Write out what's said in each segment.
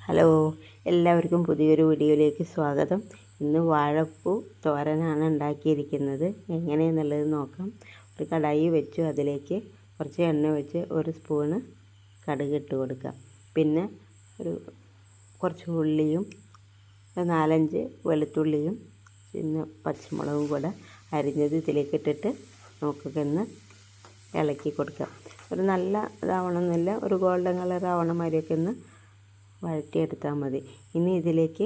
Hello, എല്ലാവർക്കും പുതിയൊരു വീഡിയോയിലേക്ക് സ്വാഗതം. ഇന്ന് വാഴപ്പൂ തോരനാണ് ഉണ്ടാക്കിയിരിക്കുന്നത്. എങ്ങനെയെന്നുള്ളത് നോക്കാം. ഒരു കടായി വെച്ചു, അതിലേക്ക് കുറച്ച് എണ്ണ വെച്ച് ഒരു സ്പൂണ് കടുക് ഇട്ട് കൊടുക്കാം. പിന്നെ കുറച്ച് ഉള്ളിയും 4-5 വെളുത്തുള്ളിയും പിന്നെ പച്ചമുളകും കൂടെ അരിഞ്ഞത് ഇതിലേക്ക് ഇട്ടിട്ട് നമുക്കൊന്ന് ഇളക്കി കൊടുക്കാം. ഒരു നല്ല ഇതാവണമെന്നില്ല, ഒരു ഗോൾഡൻ കളർ ആവണ മാതിരിയൊക്കെ ഒന്ന് വഴറ്റിയെടുത്താൽ മതി. ഇനി ഇതിലേക്ക്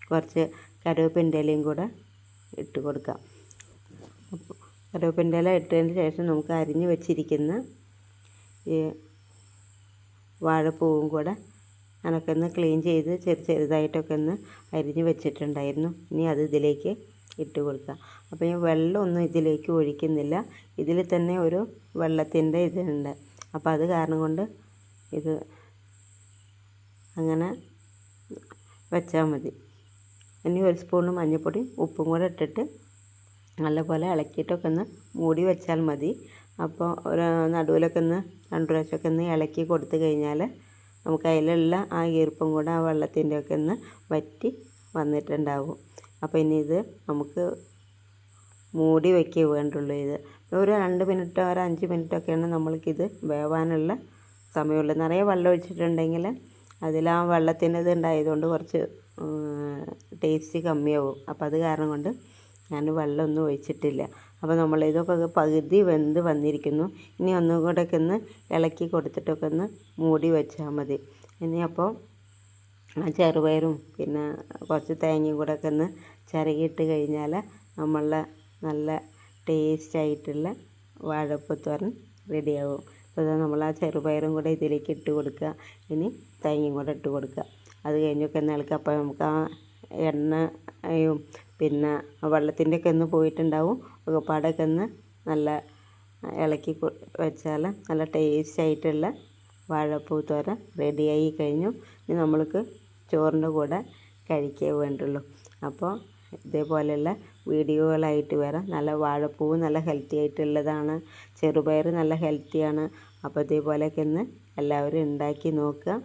കുറച്ച് കറിവേപ്പിൻ്റെ ഇലയും കൂടെ ഇട്ട് കൊടുക്കാം. കറിവേപ്പിൻ്റെ ഇല ഇട്ടതിന് ശേഷം നമുക്ക് അരിഞ്ഞ് വെച്ചിരിക്കുന്ന ഈ വാഴപ്പൂവും കൂടെ ഞാനൊക്കെ ക്ലീൻ ചെയ്ത് ചെറുതായിട്ടൊക്കെ അരിഞ്ഞ് വെച്ചിട്ടുണ്ടായിരുന്നു. ഇനി അത് ഇതിലേക്ക് ഇട്ട് കൊടുക്കാം. അപ്പോൾ ഈ വെള്ളമൊന്നും ഇതിലേക്ക് ഒഴിക്കുന്നില്ല. ഇതിൽ തന്നെ ഒരു വെള്ളത്തിൻ്റെ ഇതുണ്ട്. അപ്പോൾ അത് കാരണം കൊണ്ട് ഇത് അങ്ങനെ വെച്ചാൽ മതി. ഇനി ഒരു സ്പൂണ് മഞ്ഞൾപ്പൊടി ഉപ്പും കൂടെ ഇട്ടിട്ട് നല്ലപോലെ ഇളക്കിയിട്ടൊക്കെ മൂടി വെച്ചാൽ മതി. അപ്പോൾ ഒരു നടുവിലൊക്കെ 2 പ്രാവശ്യമൊക്കെ ഇളക്കി കൊടുത്തു കഴിഞ്ഞാൽ നമുക്ക് അതിലുള്ള ആ ഈർപ്പം കൂടെ ആ വെള്ളത്തിൻ്റെ ഒക്കെ വറ്റി വന്നിട്ടുണ്ടാവും. അപ്പോൾ ഇനി ഇത് നമുക്ക് മൂടി വയ്ക്കുക വേണ്ടുള്ളൂ. ഇത് ഒരു 2 മിനിറ്റോ ഒരു 5 മിനിറ്റൊക്കെയാണ് നമ്മൾക്കിത് വേവാനുള്ള സമയമുള്ളൂ. നിറയെ വെള്ളം ഒഴിച്ചിട്ടുണ്ടെങ്കിൽ അതിൽ ആ വെള്ളത്തിൻ്റെ ഇത് ഉണ്ടായതുകൊണ്ട് കുറച്ച് ടേസ്റ്റ് കമ്മിയാവും. അപ്പോൾ അത് കാരണം കൊണ്ട് ഞാൻ വെള്ളമൊന്നും ഒഴിച്ചിട്ടില്ല. അപ്പോൾ നമ്മളിതൊക്കെ പകുതി വെന്ത് വന്നിരിക്കുന്നു. ഇനി ഒന്നും കൂടെയൊക്കെ ഇളക്കി കൊടുത്തിട്ടൊക്കെ മൂടി വെച്ചാൽ മതി. ഇനി അപ്പോൾ ആ ചെറുപയറും പിന്നെ കുറച്ച് തേങ്ങയും കൂടെ ഒക്കെ ചിരകിയിട്ട് കഴിഞ്ഞാൽ നമ്മളുടെ നല്ല ടേസ്റ്റായിട്ടുള്ള വാഴപ്പൂ തോരൻ റെഡിയാവും. അപ്പോൾ നമ്മൾ ആ ചെറുപയറും കൂടെ ഇതിലേക്ക് ഇട്ട് കൊടുക്കുക. ഇനി തേങ്ങയും കൂടെ ഇട്ട് കൊടുക്കുക. അത് കഴിഞ്ഞൊക്കെ ഇളക്കുക. അപ്പോൾ നമുക്ക് ആ എണ്ണയും പിന്നെ വെള്ളത്തിൻ്റെ ഒക്കെ പോയിട്ടുണ്ടാവും. പാടൊക്കെ നല്ല ഇളക്കി വെച്ചാൽ നല്ല ടേസ്റ്റായിട്ടുള്ള വാഴപ്പൂ തോരൻ റെഡിയായി കഴിഞ്ഞു. ഇനി നമ്മൾക്ക് ചോറിൻ്റെ കൂടെ കഴിക്കേ വേണ്ടുള്ളൂ. അപ്പോൾ ഇതേപോലെയുള്ള വീഡിയോകളായിട്ട് വരാം. നല്ല വാഴപ്പൂവ് നല്ല ഹെൽത്തി ആയിട്ടുള്ളതാണ്. ചെറുപയർ നല്ല ഹെൽത്തിയാണ്. അപ്പോൾ ഇതേപോലെയൊക്കെ എല്ലാവരും ഉണ്ടാക്കി നോക്കുക.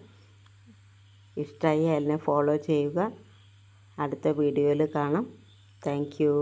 ഇഷ്ടമായി എന്നെ ഫോളോ ചെയ്യുക. അടുത്ത വീഡിയോയിൽ കാണാം. Thank you.